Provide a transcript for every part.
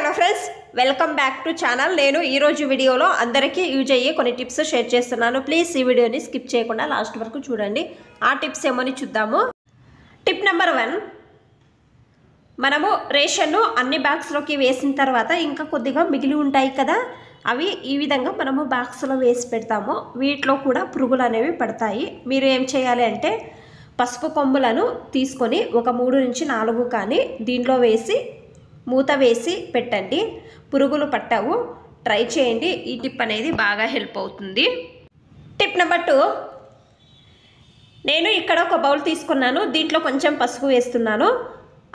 Hello friends, welcome back to channel. నేను ఈరోజు వీడియోలో అందరికీ యూజ్ అయ్యే కొన్ని టిప్స్ షేర్ చేస్తున్నాను. ప్లీజ్ ఈ వీడియోని స్కిప్ చేయకుండా లాస్ట్ వరకు చూడండి. ఆ టిప్స్ ఏమని చూద్దాము. టిప్ నెంబర్ 1, మనము రేషన్ను అన్ని బాక్స్లోకి వేసిన తర్వాత ఇంకా కొద్దిగా మిగిలి ఉంటాయి కదా, అవి ఈ విధంగా మనము బాక్స్లో వేసి పెడతాము. వీటిలో కూడా పురుగులు అనేవి పడతాయి. మీరు ఏం చేయాలి అంటే పసుపు కొమ్ములను తీసుకొని ఒక 3 నుంచి 4 కానీ దీంట్లో వేసి మూత వేసి పెట్టండి. పురుగులు పట్టవు. ట్రై చేయండి. ఈ టిప్ అనేది బాగా హెల్ప్ అవుతుంది. టిప్ నెంబర్ 2, నేను ఇక్కడ ఒక బౌల్ తీసుకున్నాను. దీంట్లో కొంచెం పసుపు వేస్తున్నాను,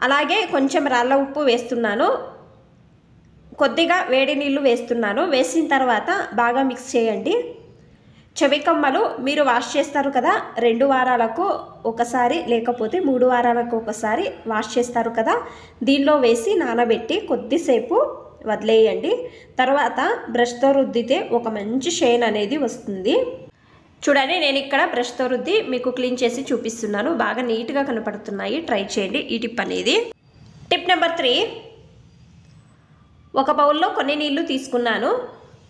అలాగే కొంచెం రాళ్ళ ఉప్పు వేస్తున్నాను, కొద్దిగా వేడి నీళ్ళు వేస్తున్నాను. వేసిన తర్వాత బాగా మిక్స్ చేయండి. చెవికమ్మలు మీరు వాష్ చేస్తారు కదా, 2 వారాలకు ఒకసారి లేకపోతే 3 వారాలకు ఒకసారి వాష్ చేస్తారు కదా, దీనిలో వేసి నానబెట్టి కొద్దిసేపు వదిలేయండి. తర్వాత బ్రష్తో రుద్దితే ఒక మంచి షైన్ అనేది వస్తుంది. చూడండి, నేను ఇక్కడ బ్రష్తో రుద్ది మీకు క్లీన్ చేసి చూపిస్తున్నాను. బాగా నీట్గా కనపడుతున్నాయి. ట్రై చేయండి ఈ టిప్ అనేది. టిప్ నెంబర్ 3, ఒక బౌల్లో కొన్ని నీళ్లు తీసుకున్నాను,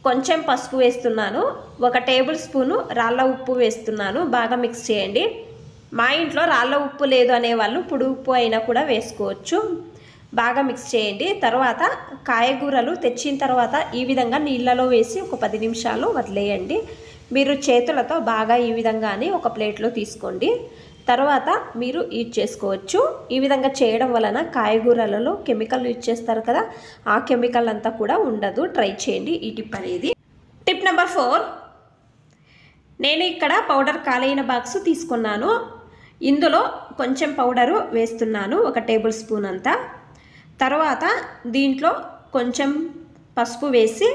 కొంచెం పసుపు వేస్తున్నాను, 1 టేబుల్ స్పూను రాళ్ళ ఉప్పు వేస్తున్నాను. బాగా మిక్స్ చేయండి. మా ఇంట్లో రాళ్ళ ఉప్పు లేదు అనేవాళ్ళు పొడి ఉప్పు అయినా కూడా వేసుకోవచ్చు. బాగా మిక్స్ చేయండి. తర్వాత కాయగూరలు తెచ్చిన తర్వాత ఈ విధంగా నీళ్ళలో వేసి ఒక 10 నిమిషాలు వదిలేయండి. మీరు చేతులతో బాగా ఈ విధంగానే ఒక ప్లేట్లో తీసుకోండి. తర్వాత మీరు యూజ్ చేసుకోవచ్చు. ఈ విధంగా చేయడం వలన కాయగూరలలో కెమికల్ యూజ్ చేస్తారు కదా, ఆ కెమికల్ అంతా కూడా ఉండదు. ట్రై చేయండి ఈ టిప్ అనేది. టిప్ నెంబర్ 4, నేను ఇక్కడ పౌడర్ కాలైన బాక్స్ తీసుకున్నాను. ఇందులో కొంచెం పౌడరు వేస్తున్నాను, 1 టేబుల్ స్పూన్ అంతా. తర్వాత దీంట్లో కొంచెం పసుపు వేసి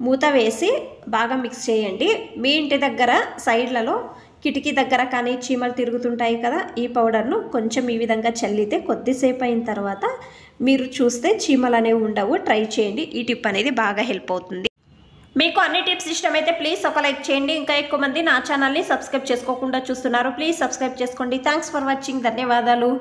మూత వేసి బాగా మిక్స్ చేయండి. మీ ఇంటి దగ్గర సైడ్లలో కిటికీ దగ్గర కానీ చీమలు తిరుగుతుంటాయి కదా, ఈ పౌడర్ను కొంచెం ఈ విధంగా చల్లితే కొద్దిసేపు అయిన తర్వాత మీరు చూస్తే చీమలు అనేవి ఉండవు. ట్రై చేయండి. ఈ టిప్ అనేది బాగా హెల్ప్ అవుతుంది. మీకు అన్ని టిప్స్ ఇష్టమైతే ప్లీజ్ ఒక లైక్ చేయండి. ఇంకా ఎక్కువ మంది నా ఛానల్ని సబ్స్క్రైబ్ చేసుకోకుండా చూస్తున్నారు. ప్లీజ్ సబ్స్క్రైబ్ చేసుకోండి. Thanks for watching. ధన్యవాదాలు.